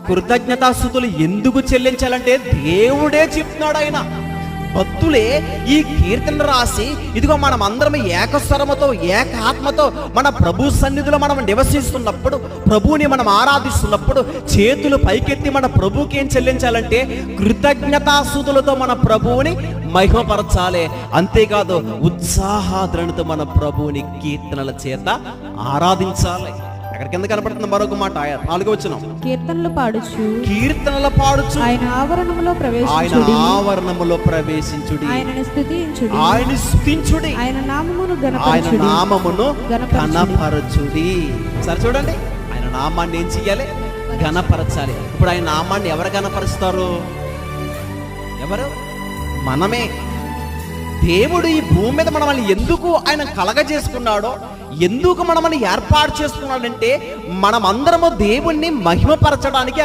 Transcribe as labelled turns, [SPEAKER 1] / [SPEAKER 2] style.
[SPEAKER 1] కృతజ్ఞతాస్తుతులు ఎందుకు చెల్లించాలంటే దేవుడే చెప్తున్నాడు. ఆయన భక్తులే ఈ కీర్తన రాసి, ఇదిగో మనం అందరం ఏకస్వరముతో ఏకాత్మతో మన ప్రభు సన్నిధిలో మనం నివసిస్తున్నప్పుడు, ప్రభువుని మనం ఆరాధిస్తున్నప్పుడు చేతులు పైకెత్తి మన ప్రభువుకి ఏం చెల్లించాలంటే కృతజ్ఞతాస్తుతులతో మన ప్రభువుని మహిమపరచాలి. అంతేకాదు ఉత్సాహాద్రణతో మన ప్రభువుని కీర్తనల చేత ఆరాధించాలి. అక్కడ కింద కనపడుతుంది మరొక మాట, 4వ వచనం,
[SPEAKER 2] కీర్తనలు పాడుచు
[SPEAKER 1] ఆయన ఆవరణములో ప్రవేశించుడి, ఆయనను స్తుతించుడి, ఆయన నామమును ఘనపరచుడి. సరే చూడండి, ఆయన నామాన్ని ఏం చెయ్యాలి? ఘనపరచాలి. ఇప్పుడు ఆయన నామాన్ని ఎవరు ఘనపరుస్తారు? ఎవరు? మనమే. దేవుడు ఈ భూమి మీద మనల్ని ఎందుకు ఆయన కలగజేసుకున్నాడో, ఎందుకు మనల్ని ఏర్పాటు చేసుకున్నాడంటే మనమందరము దేవుణ్ణి మహిమపరచడానికి